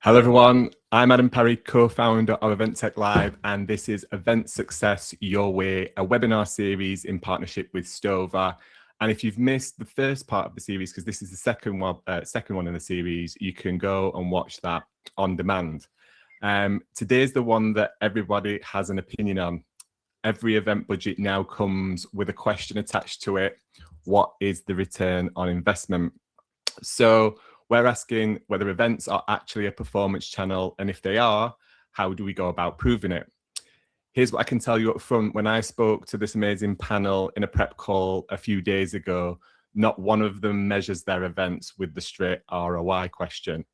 Hello, everyone. I'm Adam Parry, co-founder of Event Tech Live, and this is Event Success Your Way, a webinar series in partnership with Stova. And if you've missed the first part of the series, because this is the second one in the series, you can go and watch that on demand. Today's the one that everybody has an opinion on. Every event budget now comes with a question attached to it. What is the return on investment? So we're asking whether events are actually a performance channel, and if they are, how do we go about proving it? Here's what I can tell you up front. When I spoke to this amazing panel in a prep call a few days ago, not one of them measures their events with the straight ROI question.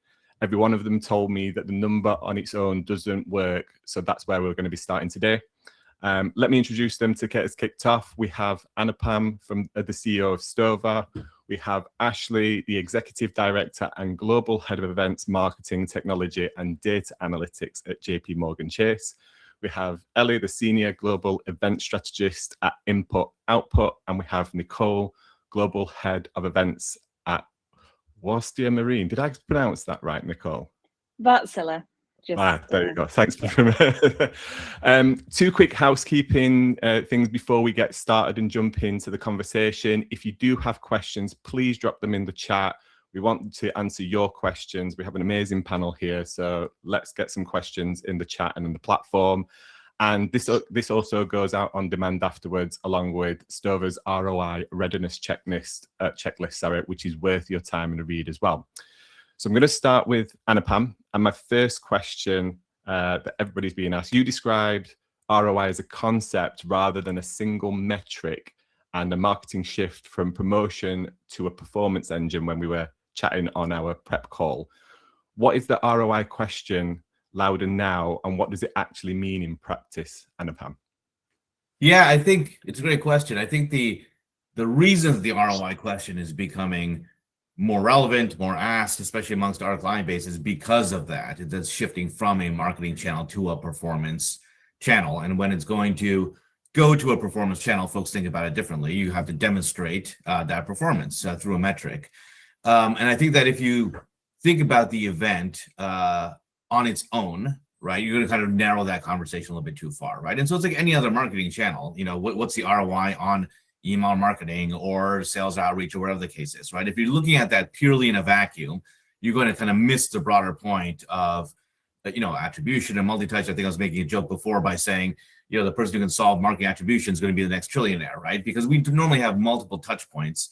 Every one of them told me that the number on its own doesn't work. So that's where we're going to be starting today. Let me introduce them to get us kicked off. We have Anupam, from the CEO of Stova. We have Ashley, the Executive Director and Global Head of Events, Marketing, Technology and Data Analytics at JPMorgan Chase. We have Ellie, the Senior Global Event Strategist at Input Output. And we have Nicole, Global Head of Events at Wärtsilä Marine. Did I pronounce that right, Nicole? Wärtsilä. There you go. Thanks for two quick housekeeping things before we get started and jump into the conversation. If you do have questions, please drop them in the chat. We want to answer your questions. We have an amazing panel here, so let's get some questions in the chat and in the platform. And this also goes out on demand afterwards, along with Stova's ROI readiness checklist, which is worth your time and a read as well. So I'm going to start with Anupam. And my first question that everybody's being asked, you described ROI as a concept rather than a single metric and a marketing shift from promotion to a performance engine when we were chatting on our prep call. What is the ROI question louder now, and what does it actually mean in practice, Anupam? Yeah, I think it's a great question. I think the reason the ROI question is becoming more relevant, more asked, especially amongst our client base, is because of that. It's shifting from a marketing channel to a performance channel. And when it's going to go to a performance channel, folks think about it differently. You have to demonstrate that performance through a metric. And I think that if you think about the event on its own, right, you're going to kind of narrow that conversation a little bit too far, right? And so it's like any other marketing channel. You know, what's the ROI on email marketing or sales outreach or whatever the case is, right? If you're looking at that purely in a vacuum, you're going to kind of miss the broader point of, attribution and multi-touch. I think I was making a joke before by saying, the person who can solve marketing attribution is going to be the next trillionaire, right? Because we normally have multiple touch points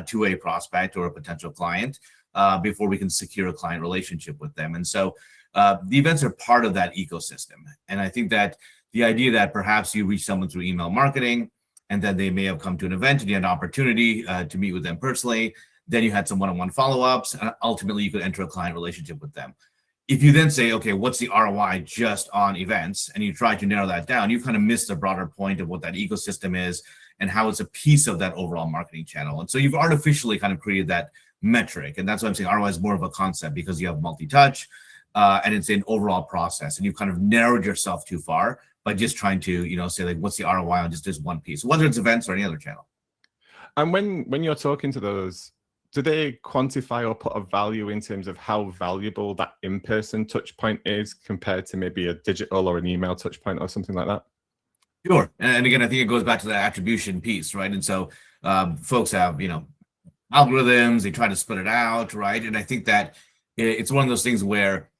to a prospect or a potential client before we can secure a client relationship with them. And so the events are part of that ecosystem. And I think that the idea that perhaps you reach someone through email marketing, and then they may have come to an event and you had an opportunity to meet with them personally. Then you had some one-on-one follow-ups, and ultimately you could enter a client relationship with them. If you then say, okay, what's the ROI just on events, and you try to narrow that down, you've kind of missed the broader point of what that ecosystem is and how it's a piece of that overall marketing channel. And so you've artificially kind of created that metric. And that's why I'm saying ROI is more of a concept, because you have multi-touch and it's an overall process. And you've kind of narrowed yourself too far by just trying to, say like, what's the ROI on just this one piece, whether it's events or any other channel. And when you're talking to those, do they quantify or put a value in terms of how valuable that in-person touch point is compared to maybe a digital or an email touch point or something like that? Sure. And again, I think it goes back to that attribution piece, right? And so folks have, algorithms, they try to split it out, right? And I think that it's one of those things where,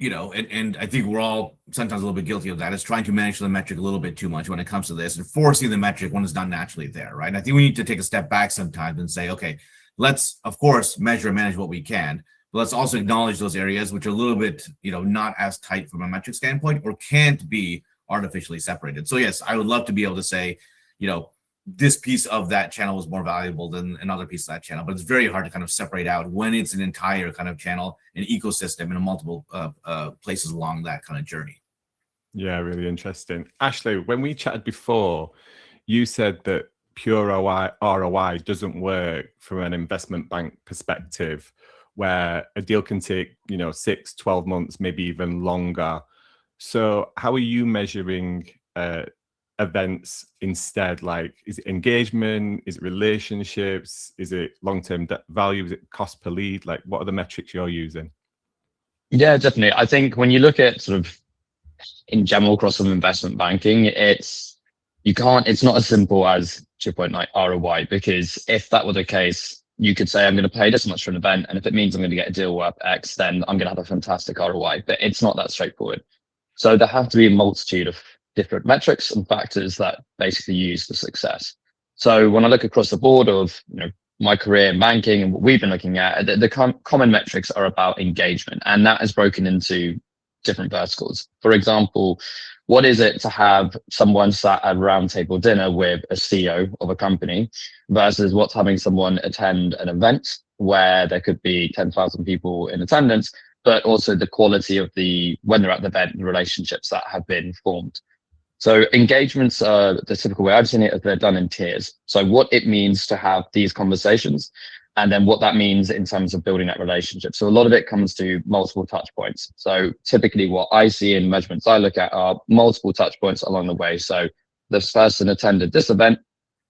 and I think we're all sometimes a little bit guilty of that, is trying to manage the metric a little bit too much when it comes to this and forcing the metric when it's not naturally there, right? And I think we need to take a step back sometimes and say, okay, let's, of course, measure and manage what we can, but let's also acknowledge those areas which are a little bit, not as tight from a metric standpoint or can't be artificially separated. So yes, I would love to be able to say, this piece of that channel is more valuable than another piece of that channel, but it's very hard to kind of separate out when it's an entire kind of channel, an ecosystem, and multiple places along that kind of journey. Yeah, really interesting. Ashley, when we chatted before, you said that pure ROI doesn't work from an investment bank perspective, where a deal can take, 6, 12 months, maybe even longer. So how are you measuring events instead? Like, is it engagement? Is it relationships? Is it long-term value? Is it cost per lead? Like, what are the metrics you're using? Yeah, definitely. I think when you look at sort of in general across some investment banking, it's not as simple as to your point, like ROI, because if that were the case, you could say I'm going to pay this much for an event, and if it means I'm going to get a deal worth X, then I'm going to have a fantastic ROI. But it's not that straightforward. So there have to be a multitude of different metrics and factors that basically use the success. So when I look across the board of my career in banking and what we've been looking at, the common metrics are about engagement, and that is broken into different verticals. For example, what is it to have someone sat at a round table dinner with a CEO of a company versus what's having someone attend an event where there could be 10,000 people in attendance, but also the quality of when they're at the event, the relationships that have been formed. So engagements are the typical way I've seen it, is they're done in tiers. So what it means to have these conversations, and then what that means in terms of building that relationship. So a lot of it comes to multiple touch points. So typically what I see in measurements I look at are multiple touch points along the way. So this person attended this event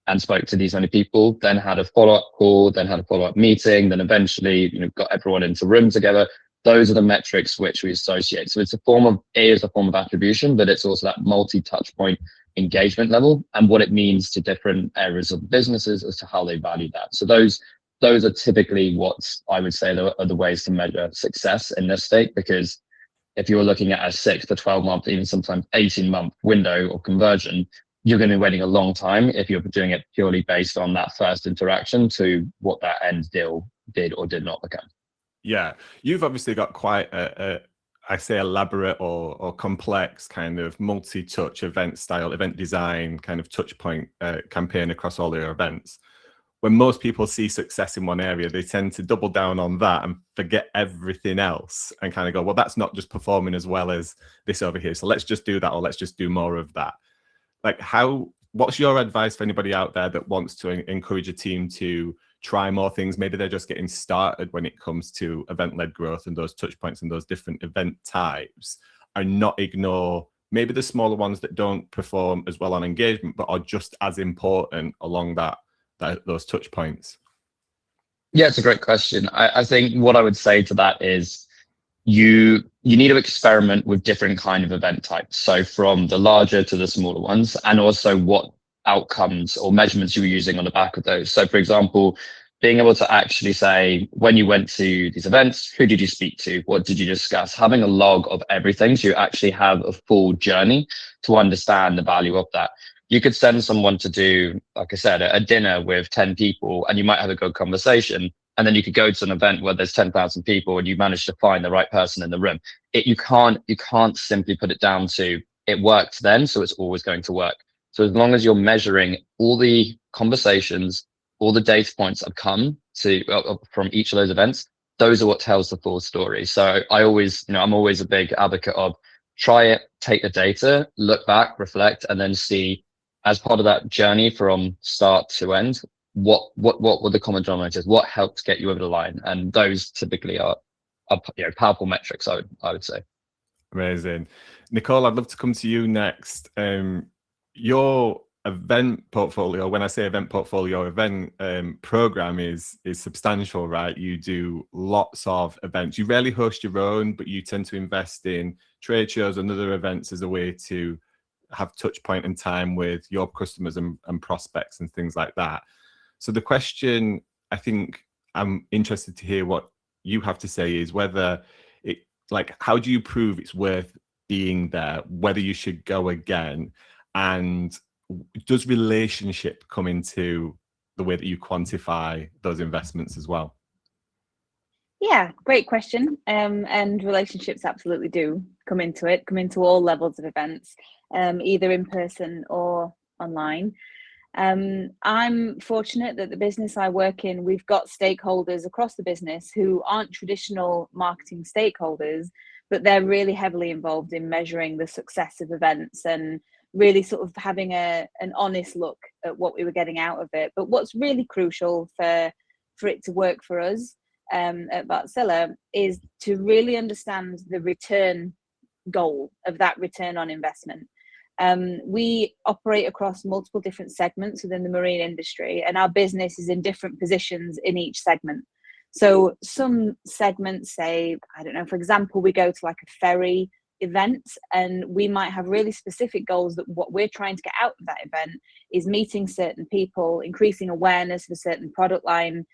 and spoke to these many people, then had a follow-up call, then had a follow-up meeting, then eventually got everyone into a room together. Those are the metrics which we associate. So it is a form of attribution, but it's also that multi-touch point engagement level and what it means to different areas of businesses as to how they value that. So those are typically what I would say are the ways to measure success in this state, because if you're looking at a 6 to 12 month, even sometimes 18-month window of conversion, you're going to be waiting a long time if you're doing it purely based on that first interaction to what that end deal did or did not become. Yeah, you've obviously got quite I say elaborate or complex kind of multi-touch event design kind of touch point campaign across all your events. When most people see success in one area, they tend to double down on that and forget everything else and kind of go, well, that's not just performing as well as this over here. So let's just do that, or let's just do more of that. Like what's your advice for anybody out there that wants to encourage a team to try more things? Maybe they're just getting started when it comes to event-led growth and those touch points and those different event types, and not ignore maybe the smaller ones that don't perform as well on engagement, but are just as important along those touch points. Yeah, it's a great question. I think what I would say to that is you need to experiment with different kind of event types. So from the larger to the smaller ones, and also what outcomes or measurements you were using on the back of those. So for example, being able to actually say, when you went to these events, who did you speak to? What did you discuss? Having a log of everything, so you actually have a full journey to understand the value of that. You could send someone to do, like I said, a dinner with 10 people, and you might have a good conversation. And then you could go to an event where there's 10,000 people and you manage to find the right person in the room. You can't simply put it down to it worked then, so it's always going to work. So as long as you're measuring all the conversations, all the data points that have come from each of those events, those are what tells the full story. So I'm always a big advocate of try it, take the data, look back, reflect, and then see, as part of that journey from start to end, what were the common denominators? What helped get you over the line? And those typically are powerful metrics, I would say. Amazing. Nicole, I'd love to come to you next. Your event portfolio, when I say event portfolio, event program is substantial, right? You do lots of events. You rarely host your own, but you tend to invest in trade shows and other events as a way to have touch point and time with your customers and prospects and things like that. So the question I think I'm interested to hear what you have to say is whether how do you prove it's worth being there, whether you should go again, and does relationship come into the way that you quantify those investments as well? Yeah, great question. And relationships absolutely do come into all levels of events, either in person or online. I'm fortunate that the business I work in, we've got stakeholders across the business who aren't traditional marketing stakeholders, but they're really heavily involved in measuring the success of events and really sort of having an honest look at what we were getting out of it. But what's really crucial for it to work for us at Wärtsilä is to really understand the return goal of that return on investment. We operate across multiple different segments within the marine industry, and our business is in different positions in each segment. So some segments say, I don't know, for example, we go to like a ferry event and we might have really specific goals that what we're trying to get out of that event is meeting certain people, increasing awareness of a certain product line,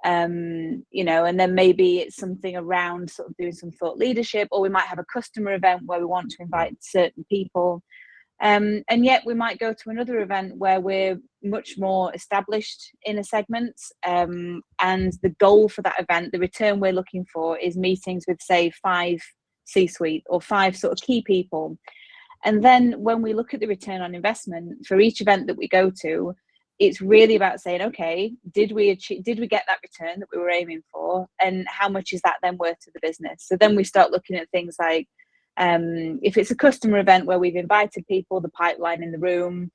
you know, and then maybe it's something around sort of doing some thought leadership, or we might have a customer event where we want to invite certain people. And yet we might go to another event where we're much more established in a segment, and the goal for that event, the return we're looking for, is meetings with, say, 5 C-suite or 5 sort of key people. And then when we look at the return on investment for each event that we go to, it's really about saying, okay, did we get that return that we were aiming for, and how much is that then worth to the business? So then we start looking at things like, if it's a customer event where we've invited people, the pipeline in the room,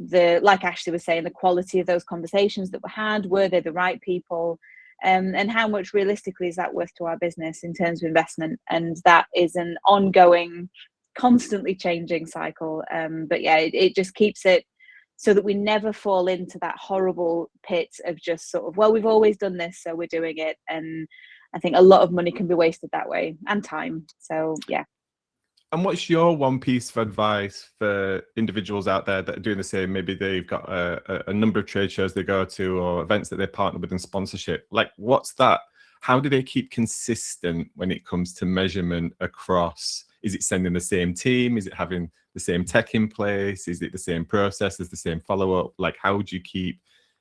like Ashley was saying, the quality of those conversations that were had, were they the right people, and how much realistically is that worth to our business in terms of investment? And that is an ongoing, constantly changing cycle. But yeah, it just keeps it so that we never fall into that horrible pit of just sort of, well, we've always done this, so we're doing it. And I think a lot of money can be wasted that way, and time. So yeah. And what's your one piece of advice for individuals out there that are doing the same? Maybe they've got a number of trade shows they go to, or events that they partner with in sponsorship. Like, what's that? How do they keep consistent when it comes to measurement across? Is it sending the same team? Is it having the same tech in place? Is it the same process? Is the same follow-up? Like, how do you keep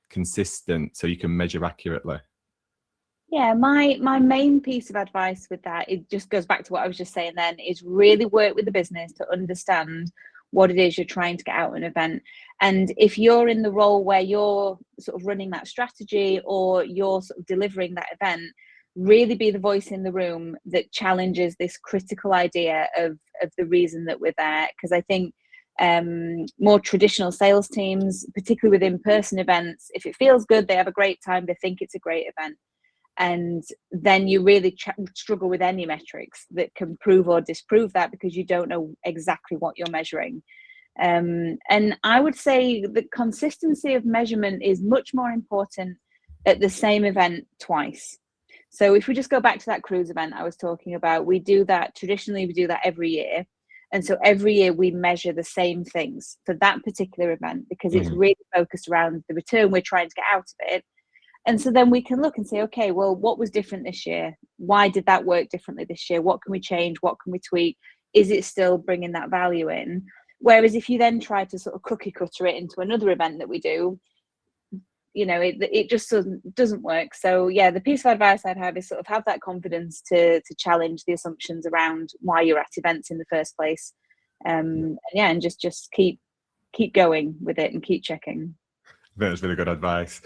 consistent so you can measure accurately? Yeah, my main piece of advice with that, it just goes back to what I was just saying then, is really work with the business to understand what it is you're trying to get out of an event. And if you're in the role where you're sort of running that strategy, or you're sort of delivering that event, really be the voice in the room that challenges this critical idea of the reason that we're there. Because I think more traditional sales teams, particularly with in-person events, if it feels good, they have a great time, they think it's a great event. And then you really struggle with any metrics that can prove or disprove that, because you don't know exactly what you're measuring. And I would say the consistency of measurement is much more important at the same event twice. So if we just go back to that cruise event I was talking about, we do that traditionally, we do that every year. And so every year we measure the same things for that particular event, because it's really focused around the return we're trying to get out of it. And so then we can look and say, okay, well, what was different this year? Why did that work differently this year? What can we change? What can we tweak? Is it still bringing that value in? Whereas if you then try to sort of cookie cutter it into another event that we do, you know, it just doesn't work. So yeah, the piece of advice I'd have is sort of have that confidence to challenge the assumptions around why you're at events in the first place. And just keep going with it and keep checking. That's really good advice.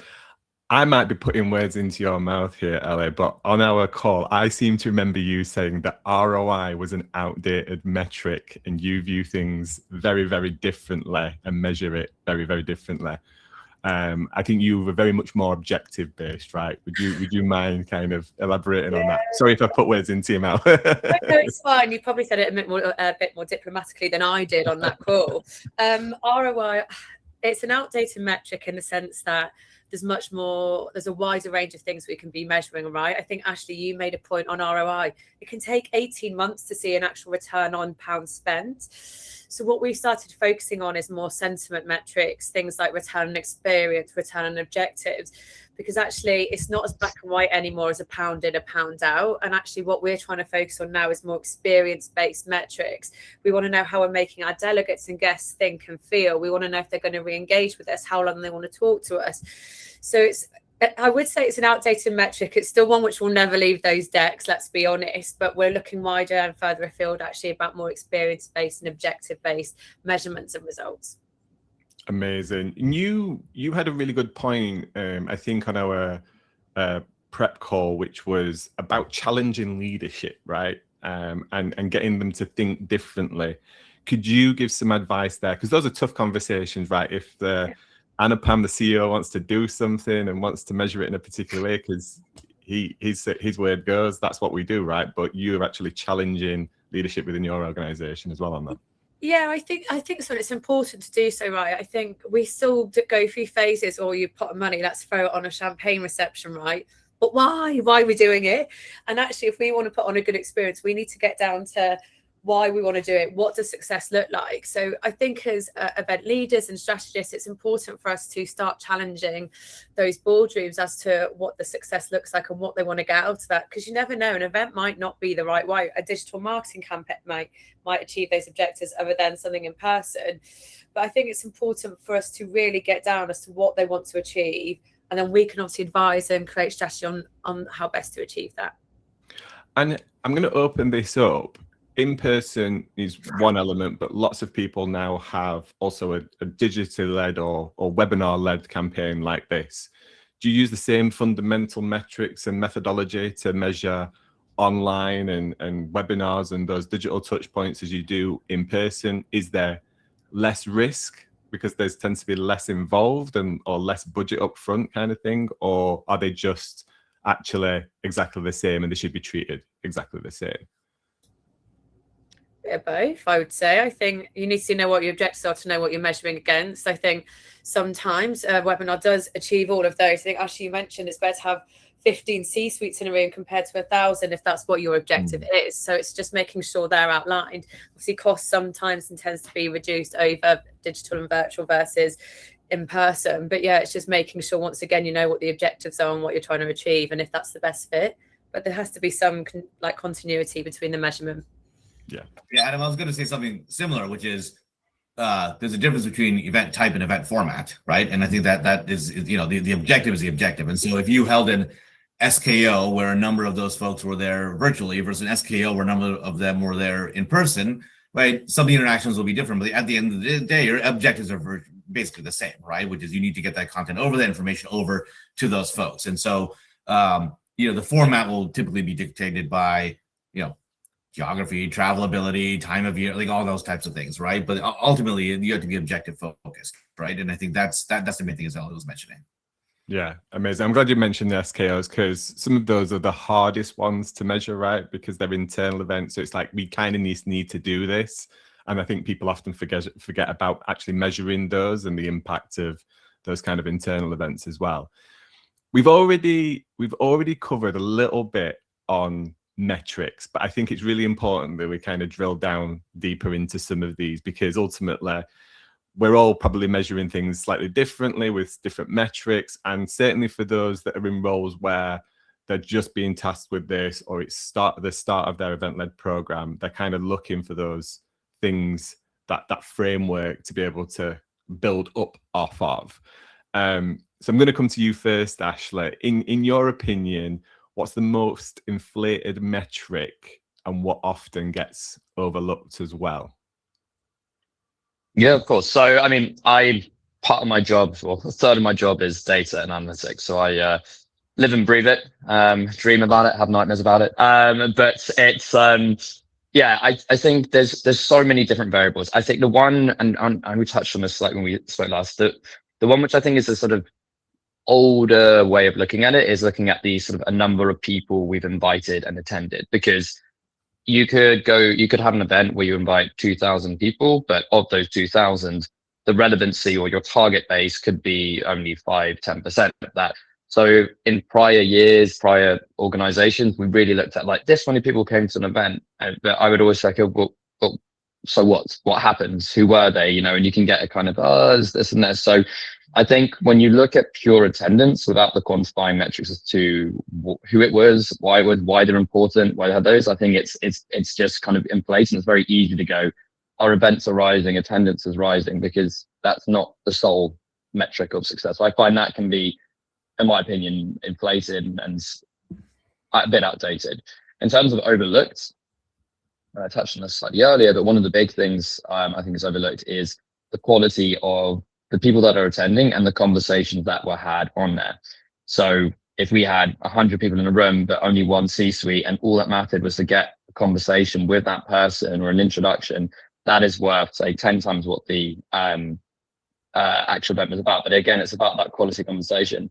I might be putting words into your mouth here, Ellie, but on our call, I seem to remember you saying that ROI was an outdated metric, and you view things very, very differently and measure it very, very differently. I think you were very much more objective based, right? Would you mind kind of elaborating on that? Sorry if I put words into your mouth. No, it's fine. You probably said it a bit more diplomatically than I did on that call. ROI, it's an outdated metric in the sense that there's a wider range of things we can be measuring, right? I think, Ashley, you made a point on ROI. It can take 18 months to see an actual return on pounds spent. So what we've started focusing on is more sentiment metrics, things like return on experience, return on objectives, because actually it's not as black and white anymore as a pound in, a pound out. And actually what we're trying to focus on now is more experience-based metrics. We want to know how we're making our delegates and guests think and feel. We want to know if they're going to re-engage with us, how long they want to talk to us. So I would say it's an outdated metric. It's still one which will never leave those decks, let's be honest, but we're looking wider and further afield actually about more experience-based and objective-based measurements and results. Amazing. You had a really good point, I think, on our prep call, which was about challenging leadership, right? And getting them to think differently. Could you give some advice there? Because those are tough conversations, right? If Anupam, the CEO, wants to do something and wants to measure it in a particular way, because his word goes, that's what we do, right? But you're actually challenging leadership within your organization as well on that. Yeah, I think so. It's important to do so, right? I think we still go through phases, or you pot of money, let's throw it on a champagne reception, right? but why are we doing it? And actually, if we want to put on a good experience, we need to get down to why we want to do it. What does success look like? So I think as event leaders and strategists, it's important for us to start challenging those boardrooms as to what the success looks like and what they want to get out of that. Because you never know, an event might not be the right way. A digital marketing campaign might achieve those objectives other than something in person. But I think it's important for us to really get down as to what they want to achieve. And then we can obviously advise and create strategy on how best to achieve that. And I'm going to open this up. In person is one element, but lots of people now have also a digitally led or webinar led campaign like this. Do you use the same fundamental metrics and methodology to measure online and webinars and those digital touch points as you do in person? Is there less risk because there tends to be less involved or less budget up front kind of thing? Or are they just actually exactly the same and they should be treated exactly the same? Yeah, both, I would say. I think you need to know what your objectives are to know what you're measuring against. I think sometimes a webinar does achieve all of those. I think, actually, you mentioned it's better to have 15 C-suites in a room compared to 1,000 if that's what your objective is. So it's just making sure they're outlined. Obviously, cost sometimes tends to be reduced over digital and virtual versus in person. But yeah, it's just making sure, once again, you know what the objectives are and what you're trying to achieve and if that's the best fit. But there has to be some continuity between the measurement. Yeah, Adam, I was going to say something similar, which is there's a difference between event type and event format, right? And I think that is, you know, the objective is the objective. And so if you held an SKO where a number of those folks were there virtually versus an SKO where a number of them were there in person, right? Some of the interactions will be different, but at the end of the day, your objectives are basically the same, right? Which is you need to get that content over, that information over to those folks. And so, you know, the format will typically be dictated by, you know, geography, travelability, time of year, like all those types of things, right? But ultimately, you have to be objective focused, right? And I think that's the main thing as Ella was mentioning. Yeah, amazing. I'm glad you mentioned the SKOs because some of those are the hardest ones to measure, right? Because they're internal events. So it's like we kind of need to do this. And I think people often forget about actually measuring those and the impact of those kind of internal events as well. We've already covered a little bit on metrics, but I think it's really important that we kind of drill down deeper into some of these because ultimately we're all probably measuring things slightly differently with different metrics. And certainly for those that are in roles where they're just being tasked with this or it's the start of their event-led program, they're kind of looking for those things, that framework to be able to build up off of. So I'm going to come to you first, Ashley. In your opinion, what's the most inflated metric and what often gets overlooked as well? Yeah, of course. So, I mean, part of my job, or a third of my job is data and analytics. So I live and breathe it, dream about it, have nightmares about it. But it's, yeah, I think there's so many different variables. I think the one, and we touched on this like when we spoke last, the one which I think is a sort of older way of looking at it is looking at the sort of a number of people we've invited and attended, because you could have an event where you invite 2,000 people, but of those 2,000, the relevancy or your target base could be only 5-10% of that. So in prior years, prior organizations, we really looked at like this many people came to an event, but I would always say, okay, well, so what happens? Who were they? You know, and you can get a kind of, this and this. So I think when you look at pure attendance without the quantifying metrics as to who it was, why they're important, why they had those, I think it's just kind of in place, and it's very easy to go, our events are rising, attendance is rising, because that's not the sole metric of success. I find that can be, in my opinion, inflated and a bit outdated. In terms of overlooked, I touched on this slightly earlier, but one of the big things I think is overlooked is the quality of the people that are attending and the conversations that were had on there. So if we had 100 people in a room, but only one C-suite, and all that mattered was to get a conversation with that person or an introduction, that is worth, say, 10 times what the actual event was about. But again, it's about that quality conversation.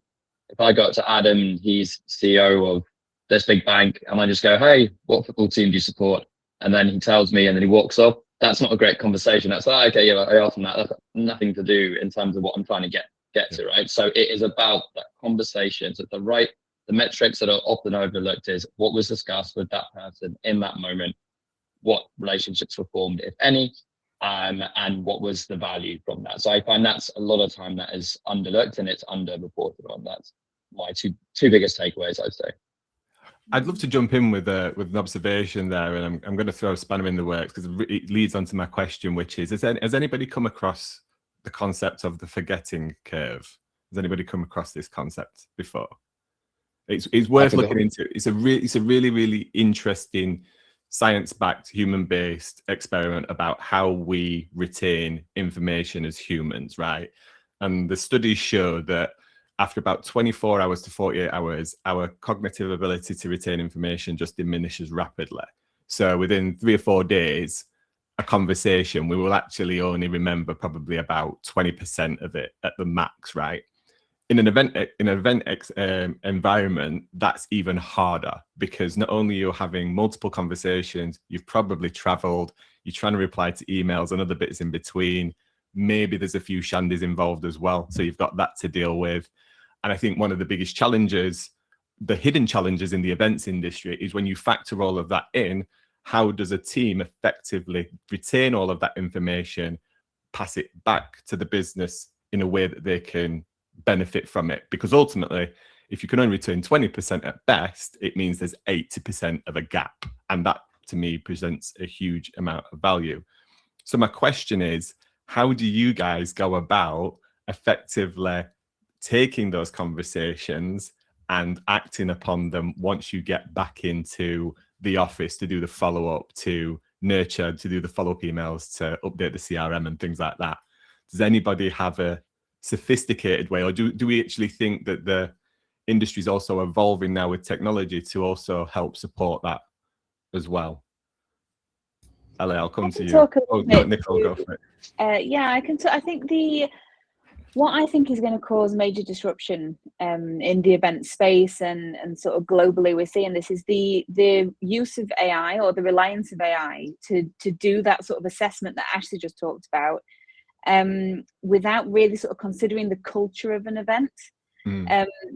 If I go up to Adam, he's CEO of this big bank, and I just go, hey, what football team do you support? And then he tells me, and then he walks off. That's not a great conversation. That's like, okay, yeah, I asked him that. That's nothing to do in terms of what I'm trying to get to, right? So it is about that conversation. So the the metrics that are often overlooked is what was discussed with that person in that moment, what relationships were formed, if any, and what was the value from that. So I find that's a lot of time that is underlooked and it's underreported on. That's my two biggest takeaways, I'd say. I'd love to jump in with an observation there, and I'm going to throw a spanner in the works because it leads on to my question, which is: has anybody come across the concept of the forgetting curve? Has anybody come across this concept before? It's worth looking into. It's a really interesting science-backed, human-based experiment about how we retain information as humans, right? And the studies show that after about 24 hours to 48 hours, our cognitive ability to retain information just diminishes rapidly. So within 3 or 4 days, a conversation, we will actually only remember probably about 20% of it at the max, right? In an event environment, that's even harder because not only you're having multiple conversations, you've probably traveled, you're trying to reply to emails and other bits in between. Maybe there's a few shandies involved as well. So you've got that to deal with. And I think one of the biggest challenges, the hidden challenges in the events industry, is when you factor all of that in, how does a team effectively retain all of that information, pass it back to the business in a way that they can benefit from it? Because ultimately, if you can only return 20% at best, it means there's 80% of a gap. And that, to me, presents a huge amount of value. So my question is, how do you guys go about effectively taking those conversations and acting upon them once you get back into the office to do the follow-up, to nurture, to do the follow-up emails, to update the CRM and things like that? Does anybody have a sophisticated way, or do we actually think that the industry is also evolving now with technology to also help support that as well? Ellie, I'll come to you. Oh, no, Nicole, go for it. Yeah, I can. I think what I think is going to cause major disruption in the event space and sort of globally, we're seeing this, is the use of AI, or the reliance of AI to do that sort of assessment that Ashley just talked about, without really sort of considering the culture of an event.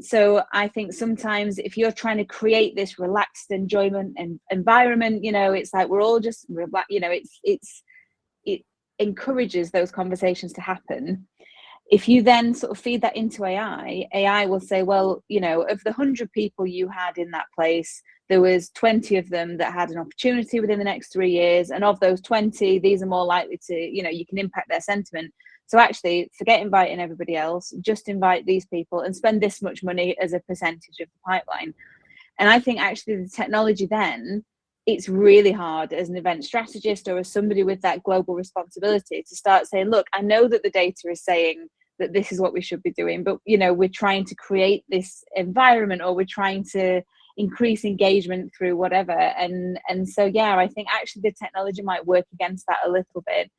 So I think sometimes if you're trying to create this relaxed enjoyment and environment, it's like we're all just, it encourages those conversations to happen. If you then sort of feed that into AI will say, well, of the 100 people you had in that place, there was 20 of them that had an opportunity within the next 3 years. And of those 20, these are more likely to, you can impact their sentiment. So actually, forget inviting everybody else, just invite these people and spend this much money as a percentage of the pipeline. And I think actually the technology then, it's really hard as an event strategist or as somebody with that global responsibility to start saying, look, I know that the data is saying that this is what we should be doing, but we're trying to create this environment, or we're trying to increase engagement through whatever. And so, yeah, I think actually the technology might work against that a little bit.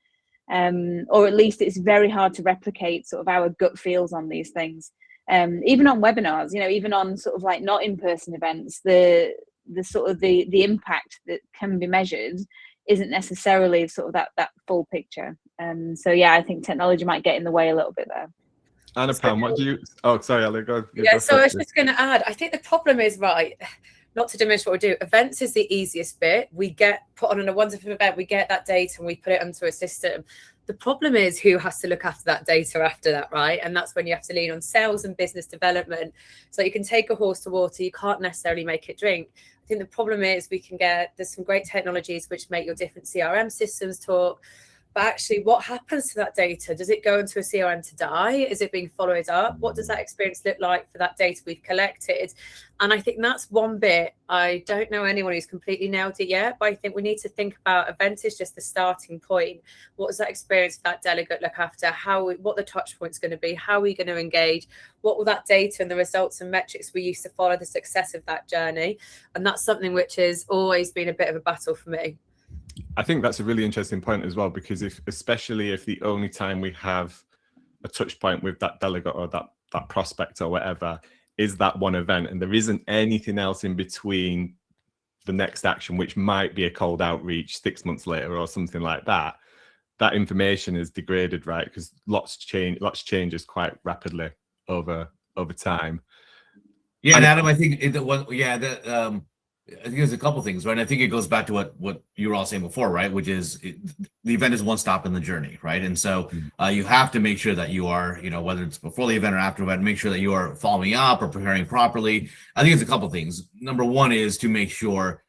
Or at least it's very hard to replicate sort of our gut feels on these things. Even on webinars, even on sort of like not in-person events, the sort of the impact that can be measured isn't necessarily sort of that full picture. So yeah, I think technology might get in the way a little bit there. Anupam, what do you? Oh, sorry, Ali, go. Yeah, so I was just going to add, I think the problem is, right, not to diminish what we do, events is the easiest bit. We get put on a wonderful event, we get that data and we put it onto a system. The problem is who has to look after that data after that, right? And that's when you have to lean on sales and business development. So you can take a horse to water, you can't necessarily make it drink. I think the problem is there's some great technologies which make your different CRM systems talk. But actually, what happens to that data? Does it go into a CRM to die? Is it being followed up? What does that experience look like for that data we've collected? And I think that's one bit. I don't know anyone who's completely nailed it yet, but I think we need to think about events is just the starting point. What does that experience for that delegate look after? What the touch point's going to be? How are we going to engage? What will that data and the results and metrics we use to follow the success of that journey? And that's something which has always been a bit of a battle for me. I think that's a really interesting point as well, because especially if the only time we have a touch point with that delegate or that prospect or whatever is that one event, and there isn't anything else in between the next action, which might be a cold outreach 6 months later or something like that, that information is degraded, right? Because lots changes quite rapidly over time. Yeah, and Adam, I think I think there's a couple things, right? And I think it goes back to what you were all saying before, right? Which is the event is one stop in the journey, right? And so you have to make sure that you are, whether it's before the event or after the event, make sure that you are following up or preparing properly. I think it's a couple things. Number one is to make sure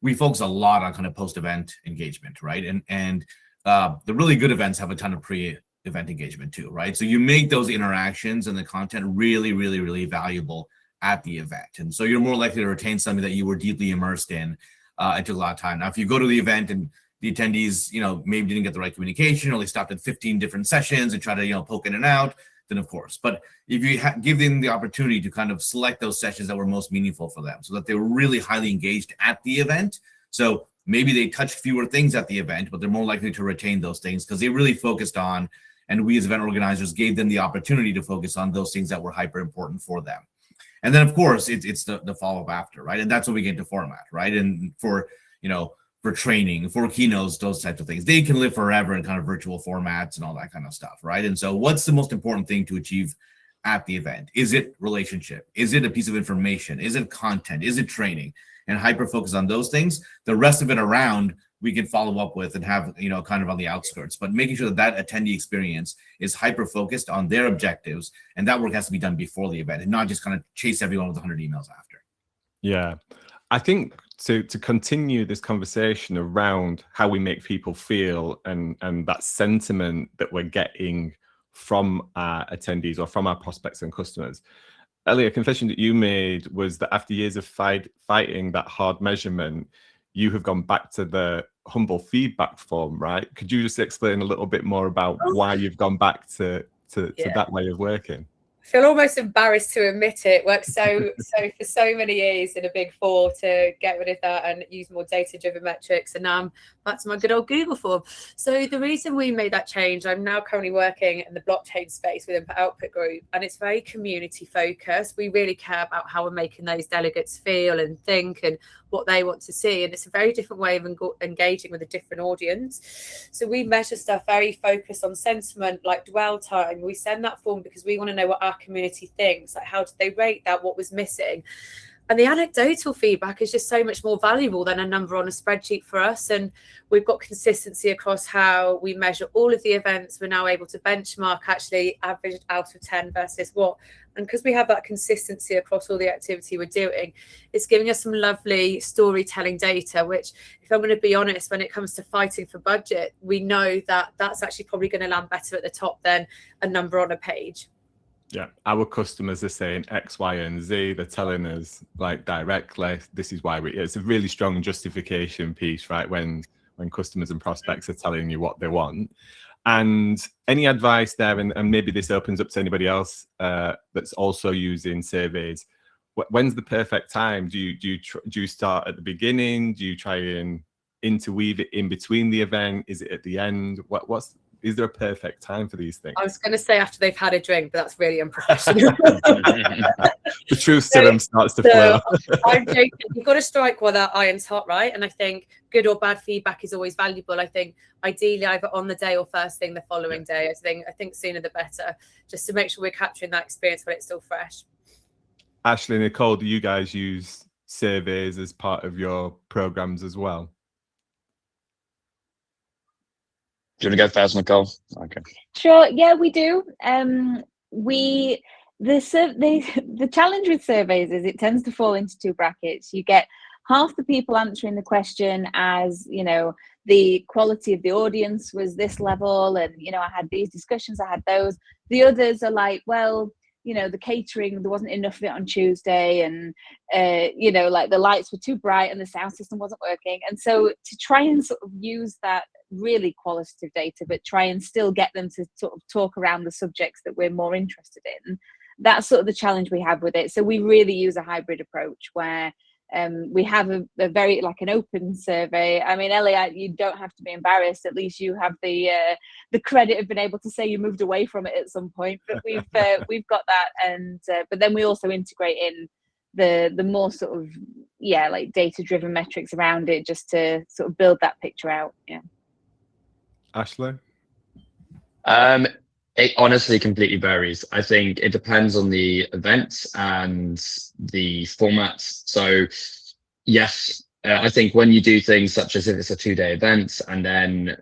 we focus a lot on kind of post-event engagement, right? And the really good events have a ton of pre-event engagement too, right? So you make those interactions and the content really, really, really valuable at the event. And so you're more likely to retain something that you were deeply immersed in and took a lot of time. Now, if you go to the event and the attendees, maybe didn't get the right communication, or they stopped at 15 different sessions and try to, poke in and out, then of course. But if you give them the opportunity to kind of select those sessions that were most meaningful for them so that they were really highly engaged at the event. So maybe they touched fewer things at the event, but they're more likely to retain those things because they really focused on, and we as event organizers gave them the opportunity to focus on those things that were hyper important for them. And then, of course, it's the follow-up after, right? And that's when we get into format, right? And for training, for keynotes, those types of things, they can live forever in kind of virtual formats and all that kind of stuff, right? And so what's the most important thing to achieve at the event? Is it relationship? Is it a piece of information? Is it content? Is it training? And hyper-focus on those things. The rest of it around, we can follow up with and have, kind of on the outskirts, but making sure that attendee experience is hyper-focused on their objectives. And that work has to be done before the event and not just kind of chase everyone with 100 emails after. Yeah. I think to continue this conversation around how we make people feel and that sentiment that we're getting from our attendees or from our prospects and customers, Ellie, a confession that you made was that after years of fighting that hard measurement, you have gone back to the humble feedback form, right? Could you just explain a little bit more about why you've gone back to that way of working? I feel almost embarrassed to admit it. Worked so for so many years in a big four to get rid of that and use more data-driven metrics, and now I'm back to my good old Google form. So the reason we made that change, I'm now currently working in the blockchain space with Input Output Group, and it's very community focused. We really care about how we're making those delegates feel and think and what they want to see, and it's a very different way of engaging with a different audience. So we measure stuff very focused on sentiment, like dwell time. We send that form because we want to know what our community thinks, like how did they rate that, what was missing. And the anecdotal feedback is just so much more valuable than a number on a spreadsheet for us. And we've got consistency across how we measure all of the events. We're now able to benchmark actually average out of 10 versus what. And because we have that consistency across all the activity we're doing, it's giving us some lovely storytelling data, which, if I'm going to be honest, when it comes to fighting for budget, we know that that's actually probably going to land better at the top than a number on a page. Yeah, our customers are saying X, Y, and Z. They're telling us like directly, this is why it's a really strong justification piece, right? When customers and prospects are telling you what they want. And any advice there, and maybe this opens up to anybody else that's also using surveys. When's the perfect time? Do you start at the beginning? Do you try and interweave it in between the event? Is it at the end? Is there a perfect time for these things? I was going to say after they've had a drink, but that's really unprofessional. The truth serum starts to flow. I'm joking. You've got to strike while that iron's hot, right? And I think good or bad feedback is always valuable. I think ideally either on the day or first thing the following day. I think sooner the better, just to make sure we're capturing that experience while it's still fresh. Ashley, Nicole, do you guys use surveys as part of your programs as well? Do you want to go first, Nicole? Okay. Sure. Yeah, we do. The challenge with surveys is it tends to fall into two brackets. You get half the people answering the question as, the quality of the audience was this level, and I had these discussions, I had those. The others are like, well, the catering, there wasn't enough of it on Tuesday, and like the lights were too bright and the sound system wasn't working. And so to try and sort of use that really qualitative data, but try and still get them to sort of talk around the subjects that we're more interested in, that's sort of the challenge we have with it. So we really use a hybrid approach where we have a very like an open survey. I mean, Ellie, you don't have to be embarrassed. At least you have the credit of being able to say you moved away from it at some point. But we've got that, and but then we also integrate in the more sort of like data driven metrics around it, just to sort of build that picture out. Yeah. Ashley? It honestly completely varies. I think it depends on the event and the formats. So yes, I think when you do things such as if it's a 2-day event and then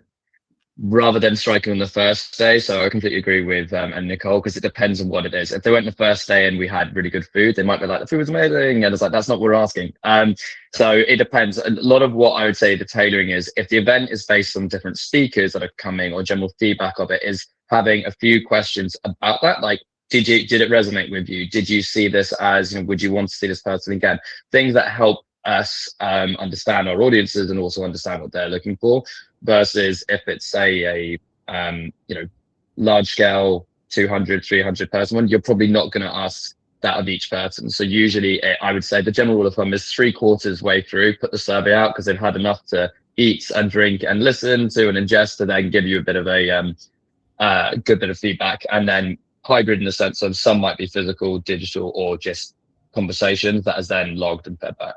rather than striking on the first day. So I completely agree with and Nicole, because it depends on what it is. If they went the first day and we had really good food, they might be like, the food was amazing. And it's like, that's not what we're asking. So it depends. A lot of what I would say the tailoring is, if the event is based on different speakers that are coming or general feedback of it, is having a few questions about that. Like, did it resonate with you? Did you see this as, would you want to see this person again? Things that help us understand our audiences and also understand what they're looking for. Versus if it's say a large scale 200, 300 person one, you're probably not going to ask that of each person. So usually I would say the general rule of thumb is 3/4 way through, put the survey out because they've had enough to eat and drink and listen to and ingest to then give you a bit of a good bit of feedback. And then hybrid in the sense of some might be physical, digital, or just conversations that is then logged and fed back.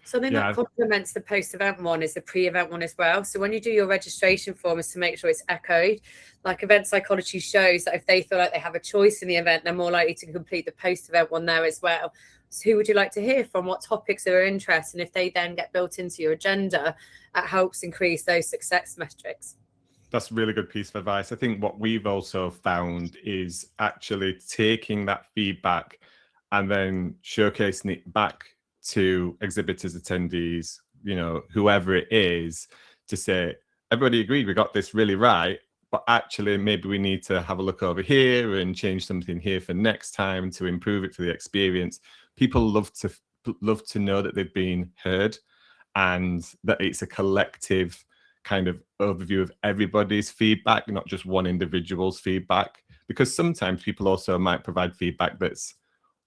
Something that complements the post-event one is the pre-event one as well. So when you do your registration form, is to make sure it's echoed. Like event psychology shows that if they feel like they have a choice in the event, they're more likely to complete the post-event one there as well. So who would you like to hear from? What topics are of interest? And if they then get built into your agenda, it helps increase those success metrics. That's a really good piece of advice. I think what we've also found is actually taking that feedback and then showcasing it back to exhibitors, attendees, whoever it is, to say, everybody agreed we got this really right, but actually maybe we need to have a look over here and change something here for next time to improve it for the experience. People love to know that they've been heard and that it's a collective kind of overview of everybody's feedback, not just one individual's feedback, because sometimes people also might provide feedback that's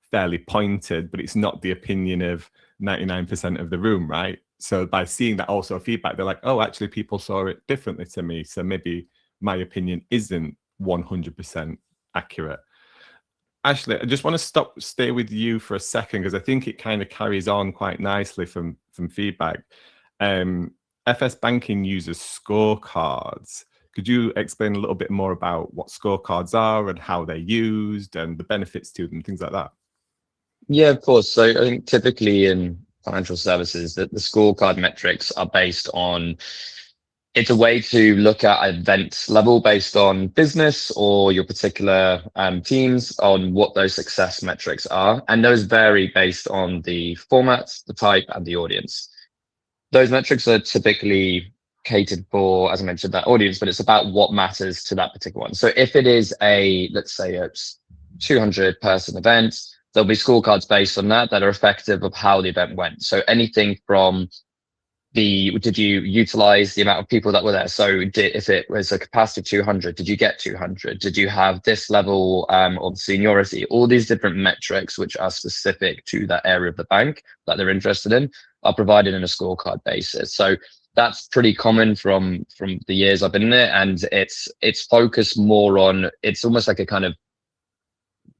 fairly pointed, but it's not the opinion of 99% of the room, right? So by seeing that also feedback, they're like, oh, actually people saw it differently to me, so maybe my opinion isn't 100% accurate. Ashley, I just want to stay with you for a second, because I think it kind of carries on quite nicely from feedback. FS Banking uses scorecards. Could you explain a little bit more about what scorecards are and how they're used and the benefits to them, things like that? Yeah, of course. So I think typically in financial services that the scorecard metrics are based on, it's a way to look at event level based on business or your particular teams on what those success metrics are. And those vary based on the format, the type, and the audience. Those metrics are typically catered for, as I mentioned, that audience, but it's about what matters to that particular one. So if it is let's say a 200 person event, there'll be scorecards based on that are effective of how the event went. So anything from did you utilize the amount of people that were there? So if it was a capacity of 200, did you get 200? Did you have this level of seniority? All these different metrics, which are specific to that area of the bank that they're interested in, are provided in a scorecard basis. So that's pretty common from the years I've been in it. And it's focused more on, it's almost like a kind of,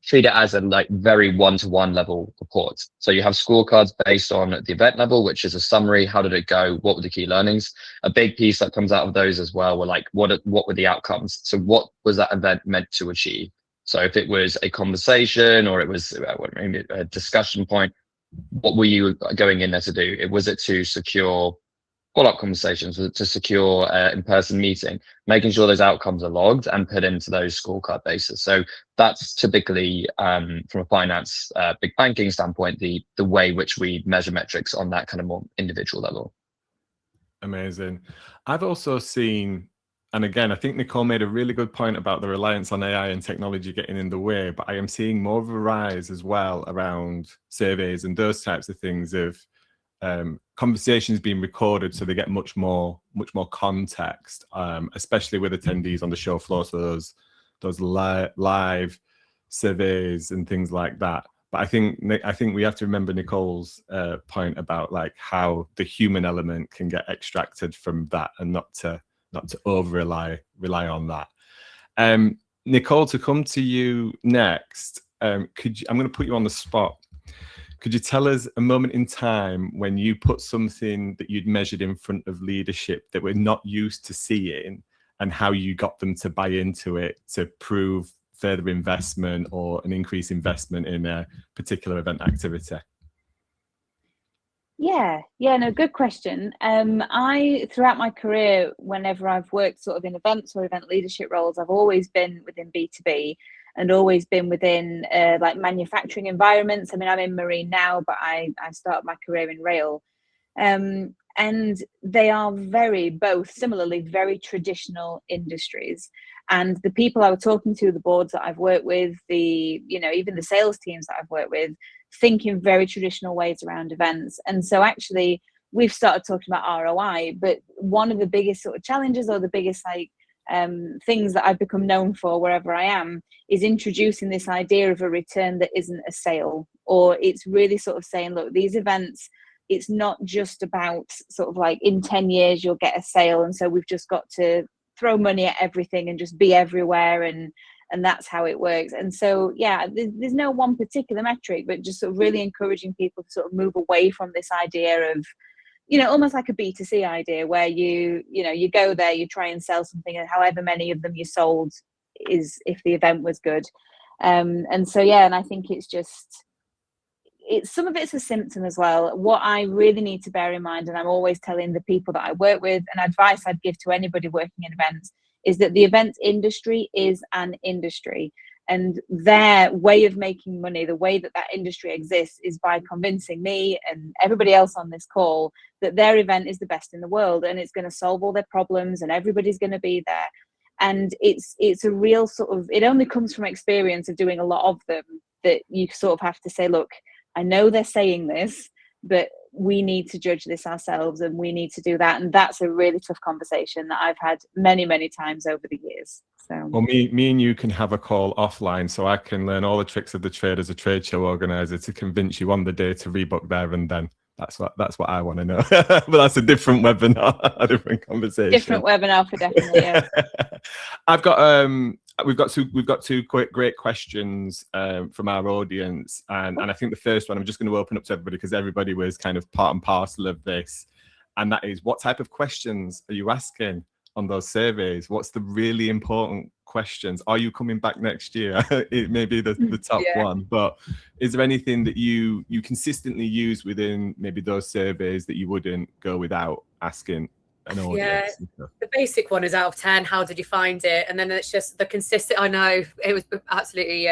treat it as a very one-to-one level report. So you have scorecards based on the event level, which is a summary. How did it go? What were the key learnings? A big piece that comes out of those as well were what were the outcomes? So what was that event meant to achieve? So if it was a conversation or it was maybe a discussion point, what were you going in there to do? Was it to secure follow-up conversations? Was it to secure in-person meeting? Making sure those outcomes are logged and put into those scorecard bases. So that's typically from a finance, big banking standpoint, the way which we measure metrics on that kind of more individual level. Amazing. I've also seen, and again, I think Nicole made a really good point about the reliance on AI and technology getting in the way, but I am seeing more of a rise as well around surveys and those types of things of conversations being recorded, so they get much more context, especially with attendees on the show floor. So those live surveys and things like that. But I think we have to remember Nicole's point about how the human element can get extracted from that, and not to over rely on that. Nicole, to come to you next, I'm going to put you on the spot. Could you tell us a moment in time when you put something that you'd measured in front of leadership that we're not used to seeing, and how you got them to buy into it to prove further investment or an increased investment in a particular event activity? Yeah, no, good question. I, throughout my career, whenever I've worked sort of in events or event leadership roles, I've always been within B2B and always been within like manufacturing environments. I mean, I'm in marine now, but I started my career in rail. And they are both similarly very traditional industries. And the people I was talking to, the boards that I've worked with, even the sales teams that I've worked with, think in very traditional ways around events. And so actually we've started talking about ROI, but one of the biggest sort of challenges, or the biggest things that I've become known for wherever I am, is introducing this idea of a return that isn't a sale. Or it's really sort of saying, look, these events, it's not just about sort of like in 10 years you'll get a sale, and so we've just got to throw money at everything and just be everywhere, and that's how it works. And so there's no one particular metric, but just sort of really encouraging people to sort of move away from this idea of, almost like a B2C idea, where you go there, you try and sell something, and however many of them you sold is if the event was good. And I think it's some of it's a symptom as well. What I really need to bear in mind, and I'm always telling the people that I work with, and advice I'd give to anybody working in events, is that the events industry is an industry, and their way of making money, the way that industry exists, is by convincing me and everybody else on this call that their event is the best in the world, and it's going to solve all their problems, and everybody's going to be there. And it's a real sort of, it only comes from experience of doing a lot of them, that you sort of have to say, look, I know they're saying this, but we need to judge this ourselves, and we need to do that. And that's a really tough conversation that I've had many, many times over the years. So, well, me and you can have a call offline, so I can learn all the tricks of the trade as a trade show organizer to convince you on the day to rebook there and then. That's what I want to know. But that's a different webinar, a different conversation. Different webinar for definitely. Yeah. We've got two great questions from our audience, and I think the first one I'm just going to open up to everybody, because everybody was kind of part and parcel of this, and that is, what type of questions are you asking on those surveys? What's the really important questions? Are you coming back next year? It may be the top one, but is there anything that you consistently use within maybe those surveys that you wouldn't go without asking an audience? Yeah, the basic one is out of 10. How did you find it? And then it's just the consistent. I know it was absolutely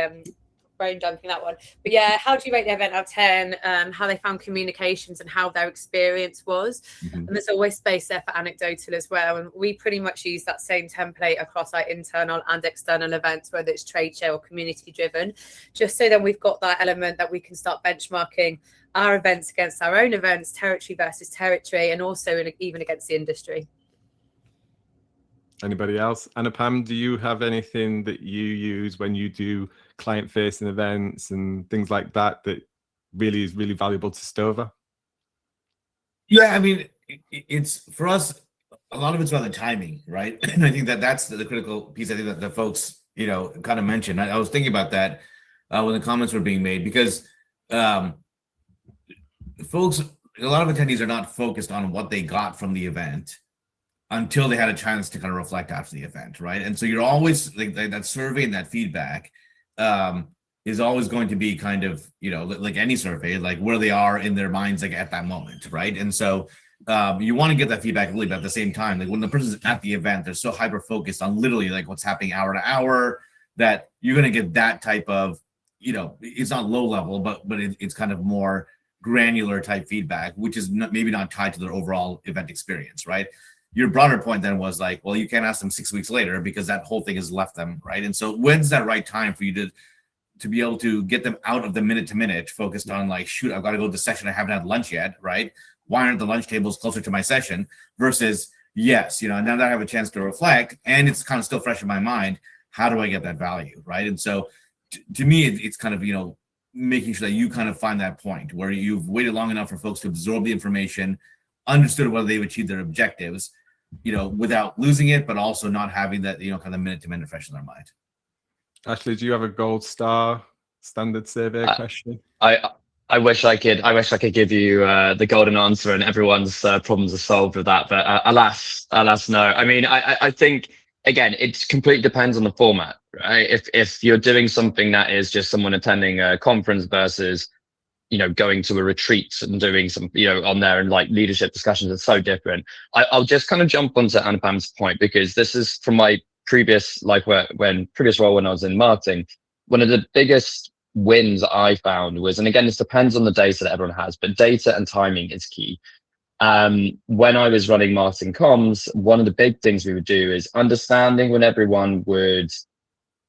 brain dumping, that one, but yeah, how do you rate the event out of 10? How they found communications and how their experience was. And there's always space there for anecdotal as well, and we pretty much use that same template across our internal and external events, whether it's trade show or community driven, just so then we've got that element that we can start benchmarking our events against our own events, territory versus territory, and also even against the industry. Anybody else? Anupam, do you have anything that you use when you do client-facing events and things like that is really valuable to Stova? Yeah, I mean, it's, for us, a lot of it's about the timing, right? And I think that's the critical piece. I think that the folks, kind of mentioned. I was thinking about that when the comments were being made, because folks, a lot of attendees are not focused on what they got from the event until they had a chance to kind of reflect after the event, right? And so you're always like that survey and that feedback is always going to be kind of, like any survey, like where they are in their minds, like at that moment, right? And so you want to get that feedback really, but at the same time, like when the person's at the event, they're so hyper focused on literally like what's happening hour to hour, that you're going to get that type of, it's not low level, but it's kind of more granular type feedback, which is maybe not tied to their overall event experience, right? Your broader point then was like, well, you can't ask them 6 weeks later because that whole thing has left them, right? And so when's that right time for you to be able to get them out of the minute to minute, focused on like, shoot, I've got to go to the session, I haven't had lunch yet, right? Why aren't the lunch tables closer to my session? Versus, yes, now that I have a chance to reflect and it's kind of still fresh in my mind, how do I get that value, right? And so to me, it's kind of, making sure that you kind of find that point where you've waited long enough for folks to absorb the information, understood whether they've achieved their objectives, without losing it, but also not having that, kind of minute to minute fresh in their mind. Ashley, do you have a gold star standard survey question? I wish I could give you the golden answer and everyone's problems are solved with that, but alas, no. I mean, I think again, it completely depends on the format, right? If you're doing something that is just someone attending a conference versus, going to a retreat and doing some, on there, and like leadership discussions are so different. I'll just kind of jump onto Anupam's point, because this is from my previous previous role when I was in marketing. One of the biggest wins I found was, and again, this depends on the data that everyone has, but data and timing is key. When I was running marketing comms, one of the big things we would do is understanding when everyone would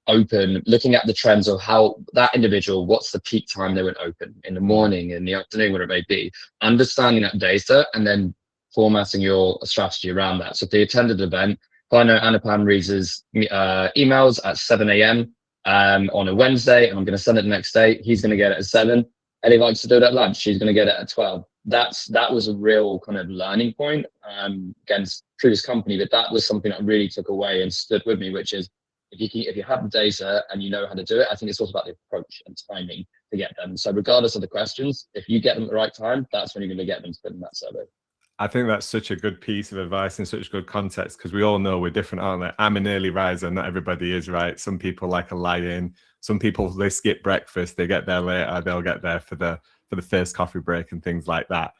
open, looking at the trends of how that individual, what's the peak time they would open, in the morning, in the afternoon, whatever it may be, understanding that data and then formatting your strategy around that. So if they attended an event, if I know Anupam reads his emails at 7 a.m. On a Wednesday, and I'm going to send it the next day, he's going to get it at 7. And he likes to do it at lunch, he's going to get it at 12. That was a real kind of learning point against previous company, but that was something that really took away and stood with me, which is, if you have the data and you know how to do it, I think it's also about the approach and timing to get them. So regardless of the questions, if you get them at the right time, that's when you're going to get them to put in that survey. I think that's such a good piece of advice and such good context, because we all know we're different, aren't we? I'm an early riser, not everybody is, right? Some people like a lie-in. Some people, they skip breakfast, they get there later, they'll get there for the first coffee break and things like that.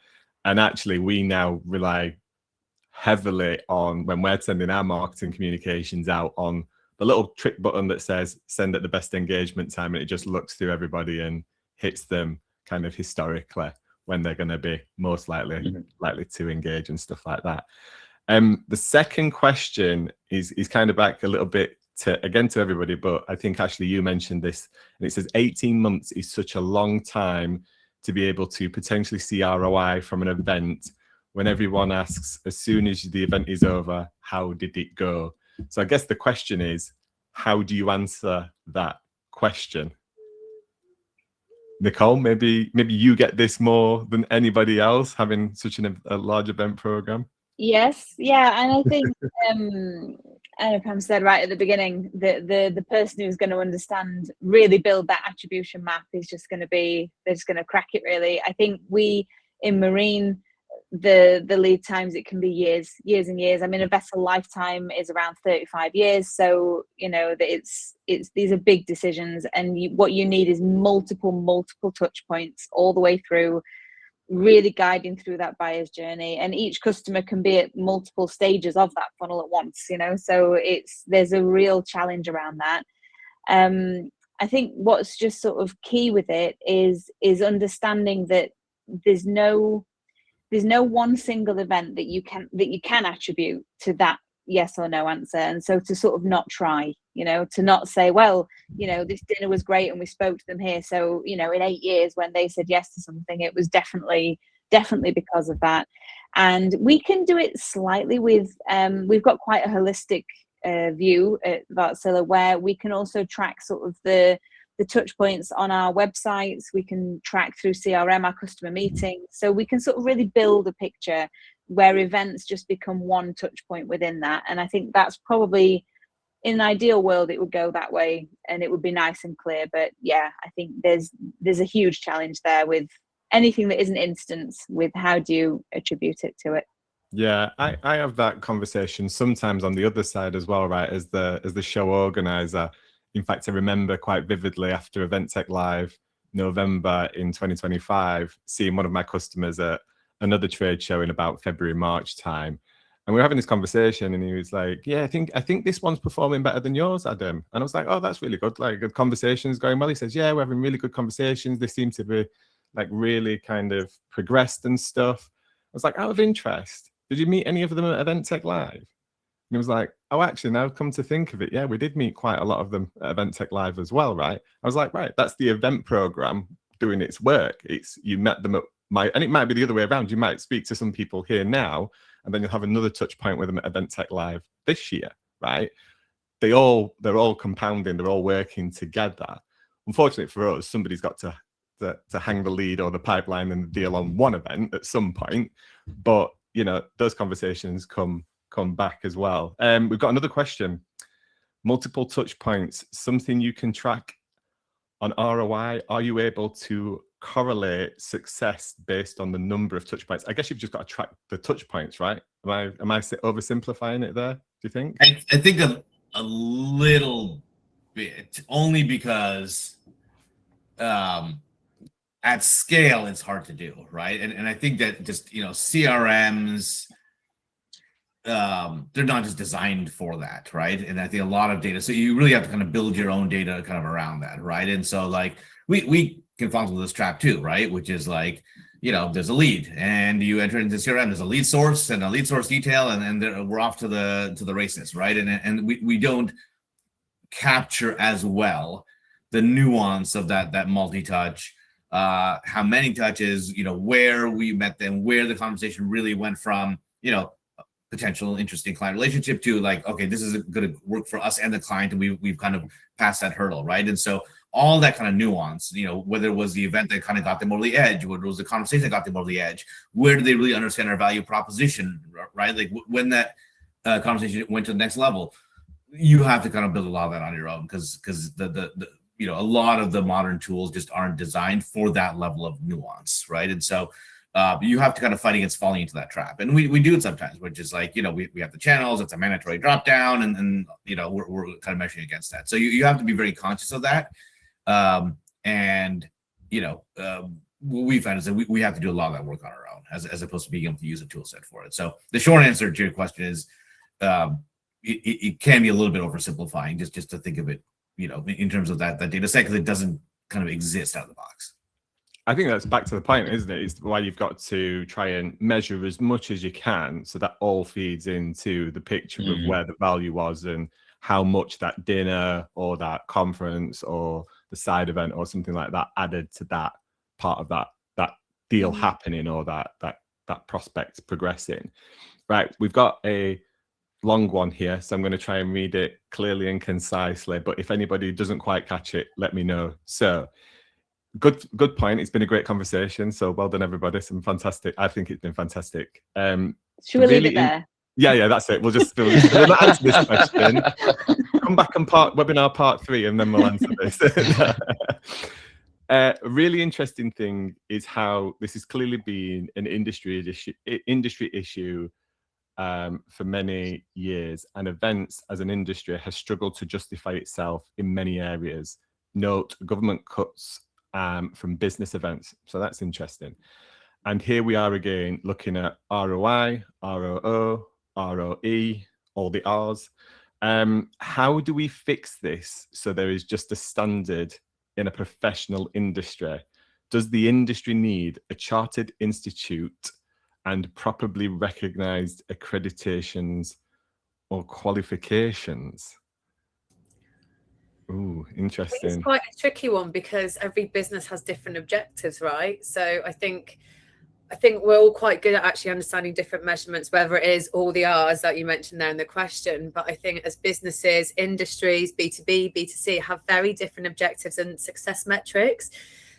And actually, we now rely heavily on, when we're sending our marketing communications out, on the little trick button that says send at the best engagement time, and it just looks through everybody and hits them kind of historically when they're going to be most likely to engage and stuff like that. The second question is kind of back a little bit to everybody, but I think actually you mentioned this, and it says 18 months is such a long time to be able to potentially see ROI from an event, when everyone asks, as soon as the event is over, how did it go? So I guess the question is, how do you answer that question? Nicole, maybe you get this more than anybody else, having such a large event program. Yes, yeah, and I think Anupam said right at the beginning that the person who's going to understand, really build that attribution map, is just going to be, they're just going to crack it, really. I think we in marine, the lead times, it can be years and years. I mean, a vessel lifetime is around 35 years, so it's these are big decisions, and what you need is multiple touch points all the way through, really guiding through that buyer's journey, and each customer can be at multiple stages of that funnel at once, so there's a real challenge around that. I think what's just sort of key with it is understanding that there's no one single event that you can attribute to that yes or no answer. And so to sort of not try, to not say, well, this dinner was great and we spoke to them here, so in 8 years when they said yes to something, it was definitely because of that. And we can do it slightly with we've got quite a holistic view at Wärtsilä, where we can also track sort of the touch points on our websites. We can track through CRM our customer meetings, so we can sort of really build a picture where events just become one touch point within that. And I think that's probably, in an ideal world, it would go that way and it would be nice and clear. But yeah, I think there's a huge challenge there with anything that isn't instance, with how do you attribute it to it. Yeah, I have that conversation sometimes on the other side as well, right? As the show organizer. In fact, I remember quite vividly after Event Tech Live November in 2025, seeing one of my customers at another trade show in about February, March time. And we were having this conversation and he was like, yeah, I think this one's performing better than yours, Adam. And I was like, oh, that's really good. Like, good conversations going well. He says, yeah, we're having really good conversations. They seem to be like really kind of progressed and stuff. I was like, out of interest, did you meet any of them at Event Tech Live? And he was like, oh, actually, now come to think of it, yeah, we did meet quite a lot of them at Event Tech Live as well, right? I was like, right, that's the event program doing its work. It's, you met them at and it might be the other way around. You might speak to some people here now, and then you'll have another touch point with them at Event Tech Live this year, right? They're all compounding, they're all working together. Unfortunately for us, somebody's got to hang the lead or the pipeline and the deal on one event at some point. But those conversations come back as well. We've got another question. Multiple touch points, something you can track on ROI. Are you able to correlate success based on the number of touch points? I guess you've just got to track the touch points, right? Am I oversimplifying it there? you think? I think a little bit, only because at scale it's hard to do, right? And I think that just CRMs, they're not just designed for that, right? And I think a lot of data, so you really have to kind of build your own data kind of around that, right? And so like we can fall into this trap too, right? Which is like, there's a lead and you enter into CRM, there's a lead source and a lead source detail, and then we're off to the races, right? And we don't capture as well the nuance of that multi-touch, how many touches, where we met them, where the conversation really went from, potential interesting client relationship to like, okay, this is going to work for us and the client, and we've kind of passed that hurdle, right? And so all that kind of nuance, whether it was the event that kind of got them over the edge, whether it was the conversation that got them over the edge, where do they really understand our value proposition, right? Like when that conversation went to the next level, you have to kind of build a lot of that on your own, because the a lot of the modern tools just aren't designed for that level of nuance, right? And so you have to kind of fight against falling into that trap, and we do it sometimes, which is like, we have the channels, it's a mandatory drop down, and we're kind of measuring against that. So you have to be very conscious of that. What we found is that we have to do a lot of that work on our own, as opposed to being able to use a tool set for it. So the short answer to your question is, it can be a little bit oversimplifying just to think of it, in terms of that data set, because it doesn't kind of exist out of the box. I think that's back to the point, isn't it? It's why you've got to try and measure as much as you can, so that all feeds into the picture of where the value was and how much that dinner or that conference or the side event or something like that added to that part of that deal happening, or that prospect progressing. Right, we've got a long one here, so I'm going to try and read it clearly and concisely, but if anybody doesn't quite catch it, let me know. So good point. It's been a great conversation, so well done everybody. Some fantastic, I think it's been fantastic. Should we leave it there? Yeah, that's it. We'll not answer this question. Come back on webinar part 3, and then we'll answer this. A really interesting thing is how this has clearly been an industry issue for many years, and events as an industry has struggled to justify itself in many areas. Note government cuts from business events. So that's interesting. And here we are again looking at ROI, ROO, ROE, all the R's. How do we fix this so there is just a standard in a professional industry? Does the industry need a chartered institute and properly recognized accreditations or qualifications? Ooh, interesting. It's quite a tricky one, because every business has different objectives, right? So I think we're all quite good at actually understanding different measurements, whether it is all the R's that you mentioned there in the question. But I think as businesses, industries, B2B, B2C have very different objectives and success metrics.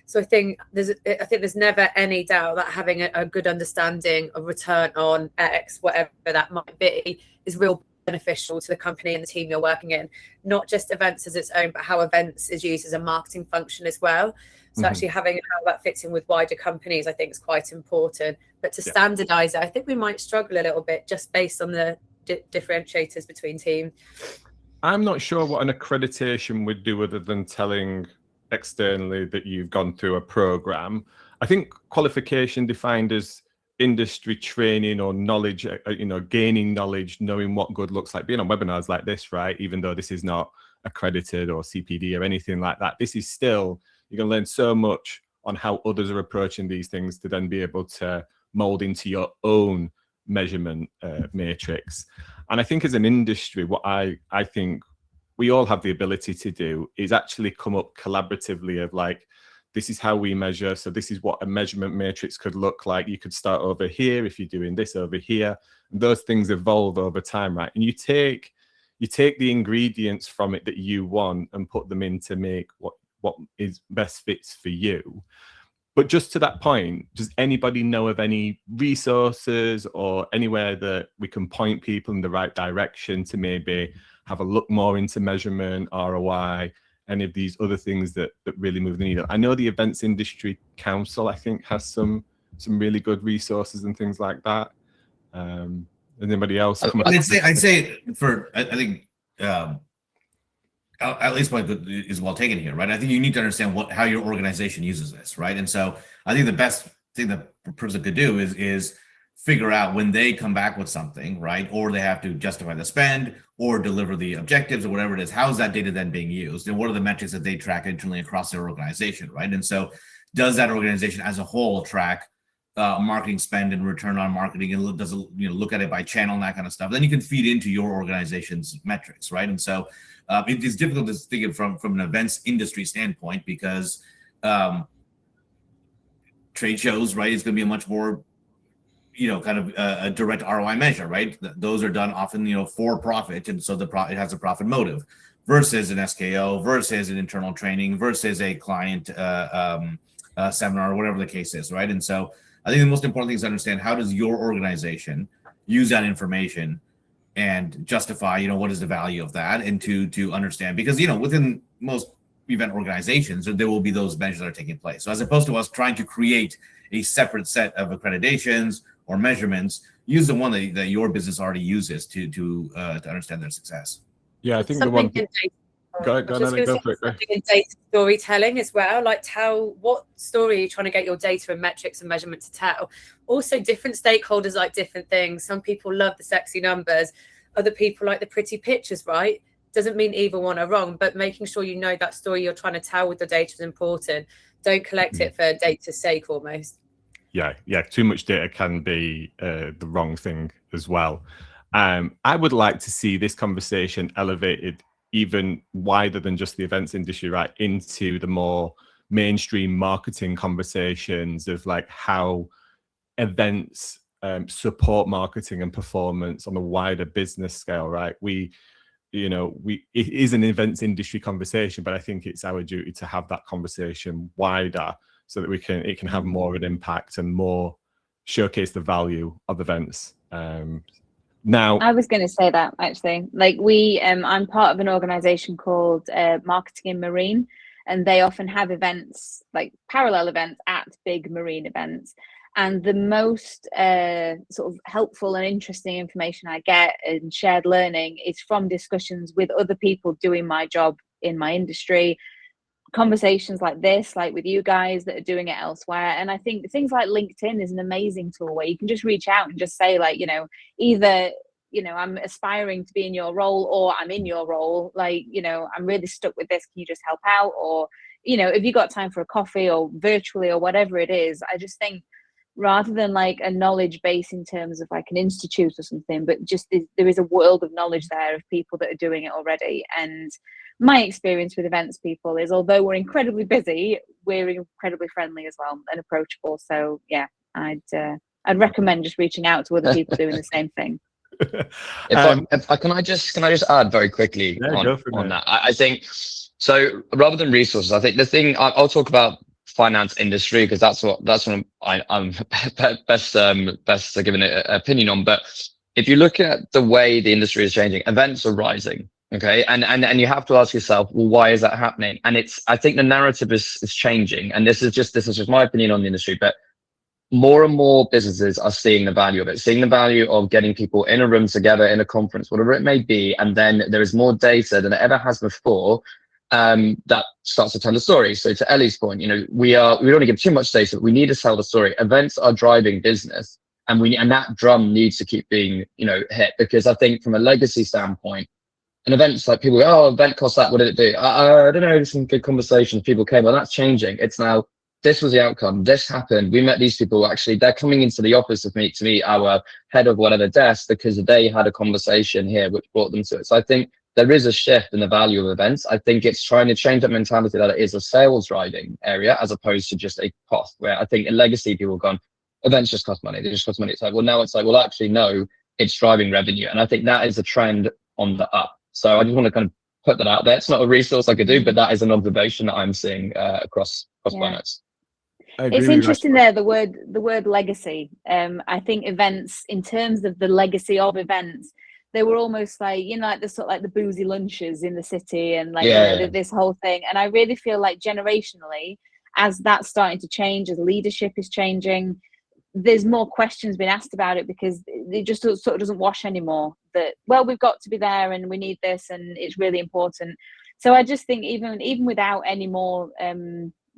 So I think there's never any doubt that having a good understanding of return on X, whatever that might be, is real beneficial to the company and the team you're working in. Not just events as its own, but how events is used as a marketing function as well. So actually having how that fits in with wider companies, I think is quite important. But to standardize it, I think we might struggle a little bit just based on the differentiators between teams. I'm not sure what an accreditation would do other than telling externally that you've gone through a program. I think qualification defined as industry training or knowledge, gaining knowledge, knowing what good looks like, being on webinars like this, right? Even though this is not accredited or CPD or anything like that, this is still, you're going to learn so much on how others are approaching these things to then be able to mold into your own measurement matrix. And I think as an industry, what I think we all have the ability to do is actually come up collaboratively of like, this is how we measure. So this is what a measurement matrix could look like. You could start over here if you're doing this over here. And those things evolve over time, right? And you take the ingredients from it that you want and put them in to make what is best fits for you. But just to that point, does anybody know of any resources or anywhere that we can point people in the right direction to maybe have a look more into measurement, ROI, any of these other things that really move the needle? I know the Events Industry Council, I think, has some really good resources and things like that. Anybody else? I'd say for I think at least point is well taken here, right? I think you need to understand how your organization uses this, right? And so I think the best thing that a person could do is figure out when they come back with something, right? Or they have to justify the spend or deliver the objectives or whatever it is. How is that data then being used? And what are the metrics that they track internally across their organization, right? And so does that organization as a whole track marketing spend and return on marketing, and does it, look at it by channel and that kind of stuff? Then you can feed into your organization's metrics, right? And so it is difficult to think of from an events industry standpoint because trade shows, right, is going to be a much more kind of a direct ROI measure, right? Those are done often, for profit, and so it has a profit motive, versus an SKO, versus an internal training, versus a client seminar, or whatever the case is, right? And so I think the most important thing is to understand, how does your organization use that information and justify, what is the value of that, and to understand, because within most event organizations there will be those measures that are taking place. So as opposed to us trying to create a separate set of accreditations or measurements, use the one that your business already uses to understand their success. Yeah, I think the one. Go for it. Something in data storytelling as well, like tell what story you're trying to get your data and metrics and measurement to tell. Also, different stakeholders like different things. Some people love the sexy numbers, other people like the pretty pictures, right? Doesn't mean either one are wrong, but making sure that story you're trying to tell with the data is important. Don't collect it for data's sake almost. Yeah, too much data can be the wrong thing as well. I would like to see this conversation elevated even wider than just the events industry, right, into the more mainstream marketing conversations of like how events support marketing and performance on a wider business scale, right? It is an events industry conversation, but I think it's our duty to have that conversation wider so that it can have more of an impact and more showcase the value of events. Now, I was going to say that actually, like I'm part of an organization called Marketing in Marine, and they often have events, like parallel events at big marine events. And the most sort of helpful and interesting information I get in shared learning is from discussions with other people doing my job in my industry, conversations like this, like with you guys that are doing it elsewhere. And I think things like LinkedIn is an amazing tool where you can just reach out and just say, like, either I'm aspiring to be in your role, or I'm in your role, like, I'm really stuck with this, can you just help out? Or if you got time for a coffee, or virtually, or whatever it is. I just think, rather than like a knowledge base in terms of like an institute or something, but just there is a world of knowledge there of people that are doing it already. And my experience with events people is, although we're incredibly busy, we're incredibly friendly as well and approachable. So yeah, I'd recommend just reaching out to other people doing the same thing. Can I just add very quickly on that? I think so. Rather than resources, I think the thing I'll talk about finance industry, because that's what I'm best giving an opinion on. But if you look at the way the industry is changing, events are rising. Okay, and you have to ask yourself, well, why is that happening? And I think the narrative is changing, and this is just my opinion on the industry, but more and more businesses are seeing the value of it, seeing the value of getting people in a room together, in a conference, whatever it may be. And then there is more data than it ever has before that starts to tell the story. So to Ellie's point, we don't want to give too much data, but we need to tell the story. Events are driving business, and that drum needs to keep being, hit, because I think from a legacy standpoint, an event's like, people go, oh, event costs that, what did it do? I don't know, some good conversations, people came, well, that's changing. It's now, this was the outcome, this happened, we met these people, actually they're coming into the office to meet our head of whatever desk because they had a conversation here which brought them to it. So I think there is a shift in the value of events. I think it's trying to change that mentality that it is a sales driving area as opposed to just a cost, where I think in legacy people have gone, events just cost money, they just cost money. It's like, well, now it's like, well, actually no, it's driving revenue. And I think that is a trend on the up. So I just want to kind of put that out there. It's not a resource I could do, but that is an observation that I'm seeing across finance. It's interesting there, the word legacy. I think events, in terms of the legacy of events, they were almost like, like the sort of like the boozy lunches in the city and like this whole thing. And I really feel like generationally, as that's starting to change, as leadership is changing, there's more questions being asked about it because it just sort of doesn't wash anymore. That, well, we've got to be there and we need this and it's really important. So I just think even without any more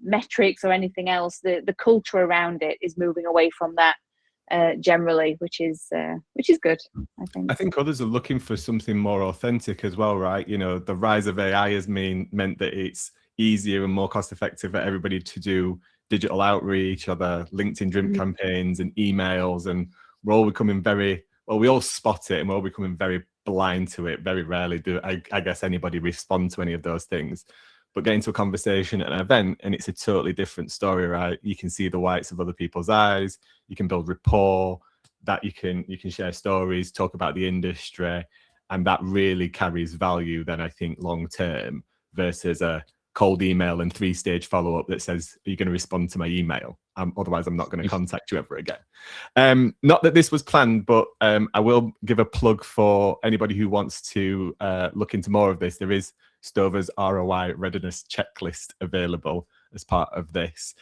metrics or anything else, the culture around it is moving away from that generally, which is good. I think others are looking for something more authentic as well, right? You know, the rise of AI has meant that it's easier and more cost effective for everybody to do digital outreach or the LinkedIn drip campaigns and emails, and we're all becoming we all spot it and we're all becoming very blind to it. Very rarely do I guess anybody respond to any of those things. But get into a conversation at an event and it's a totally different story, right? You can see the whites of other people's eyes, you can build rapport, that you can share stories, talk about the industry, and that really carries value then, I think, long term, versus a cold email and 3-stage follow-up that says, are you going to respond to my email? Otherwise I'm not going to contact you ever again. Not that this was planned, but I will give a plug for anybody who wants to look into more of this. There is Stova's ROI readiness checklist available as part of this.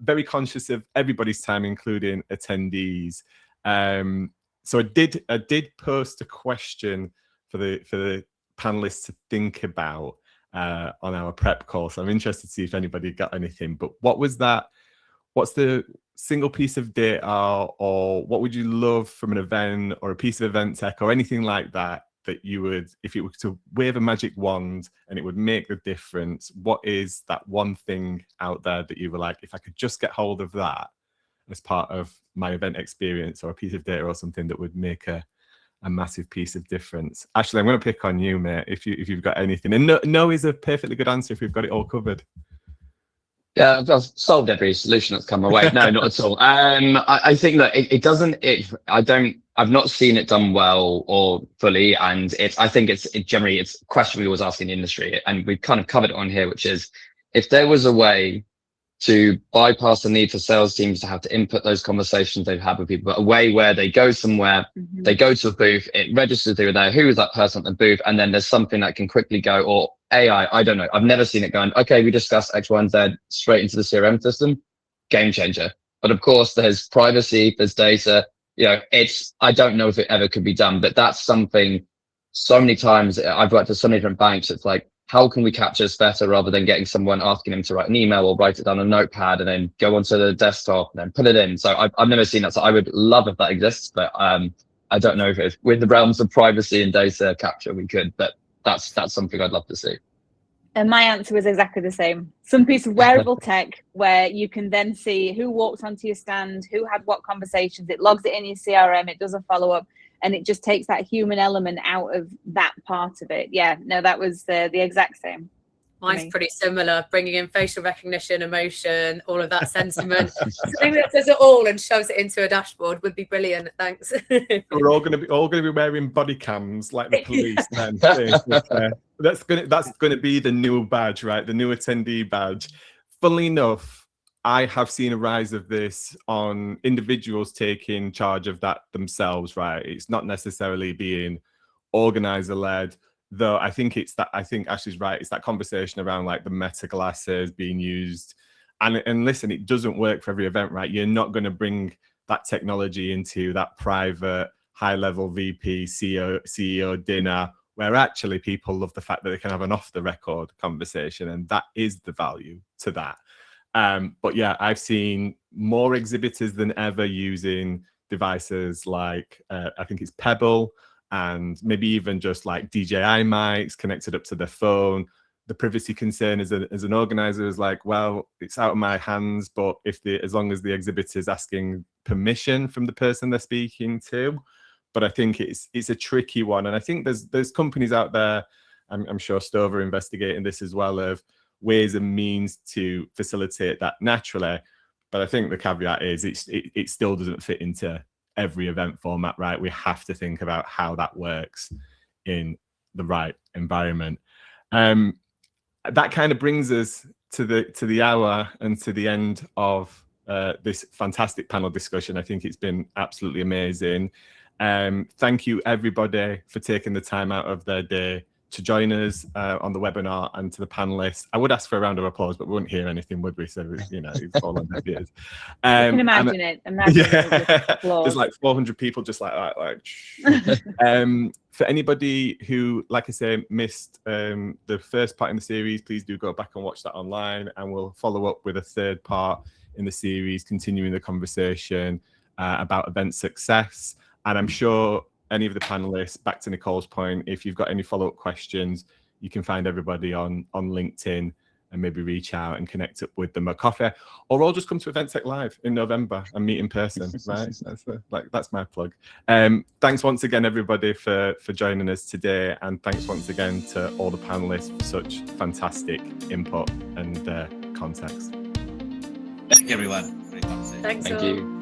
Very conscious of everybody's time, including attendees. So I did post a question for the panelists to think about on our prep call. So I'm interested to see if anybody got anything. But what's the single piece of data, or what would you love from an event or a piece of event tech or anything like that you would, if you were to wave a magic wand and it would make the difference, what is that one thing out there that you were like, if I could just get hold of that as part of my event experience, or a piece of data or something that would make a massive piece of difference? Ashley, I'm going to pick on you, mate, if you've got anything. And no is a perfectly good answer if we've got it all covered. Yeah, I've solved every solution that's come my way. No, not at all. I think that I've not seen it done well or fully, and I think it's generally a question we always ask in the industry, and we've kind of covered it on here, which is, if there was a way to bypass the need for sales teams to have to input those conversations they've had with people, but a way where they go somewhere, they go to a booth, it registers through there, who is that person at the booth, and then there's something that can quickly go, or AI, I don't know, I've never seen it going, okay, we discussed X, Y, and Z straight into the CRM system, game changer. But of course, there's privacy, there's data, I don't know if it ever could be done, but that's something. So many times I've worked at so many different banks, it's like, how can we capture this better, rather than getting someone asking him to write an email or write it down on a notepad and then go onto the desktop and then put it in. So I've never seen that. So I would love if that exists, but I don't know if it's with the realms of privacy and data capture we could, but that's something I'd love to see. And my answer was exactly the same. Some piece of wearable tech where you can then see who walked onto your stand, who had what conversations, it logs it in your CRM, it does a follow-up, and it just takes that human element out of that part of it. Yeah, no, that was the exact same. Mine's pretty similar, bringing in facial recognition, emotion, all of that sentiment. Something that does it all and shoves it into a dashboard would be brilliant. Thanks. We're all going to be wearing body cams like the police. Then that's going to be the new badge, right? The new attendee badge. Funnily enough, I have seen a rise of this on individuals taking charge of that themselves, right? It's not necessarily being organizer led. Though I think Ashley's right. It's that conversation around like the meta glasses being used, and listen, it doesn't work for every event, right? You're not going to bring that technology into that private high-level VP CEO dinner where actually people love the fact that they can have an off-the-record conversation, and that is the value to that. But yeah, I've seen more exhibitors than ever using devices like I think it's Pebble, and maybe even just like DJI mics connected up to their phone. The privacy concern as an organizer is like, well, it's out of my hands, but as long as the exhibitor is asking permission from the person they're speaking to. But I think it's a tricky one, and I think there's companies out there, I'm sure Stova investigating this as well, of ways and means to facilitate that naturally. But I think the caveat is it still doesn't fit into every event format, right? We have to think about how that works in the right environment. That kind of brings us to the hour and to the end of this fantastic panel discussion. I think it's been absolutely amazing. Thank you everybody for taking the time out of their day to join us on the webinar, and to the panelists. I would ask for a round of applause, but we wouldn't hear anything, would we? So, you know, it's all on deaf ears. You can imagine it. Imagine it. There's like 400 people just like that. For anybody who, like I say, missed the first part in the series, please do go back and watch that online, and we'll follow up with a third part in the series, continuing the conversation about event success. And I'm sure any of the panelists, back to Nicole's point, if you've got any follow-up questions, you can find everybody on LinkedIn and maybe reach out and connect up with them at coffee, or all just come to EventTech Live in November and meet in person, right? That's my plug. Thanks once again, everybody, for joining us today, and thanks once again to all the panelists for such fantastic input and context. Thank you, everyone. Great conversation. Thanks Thank all. you.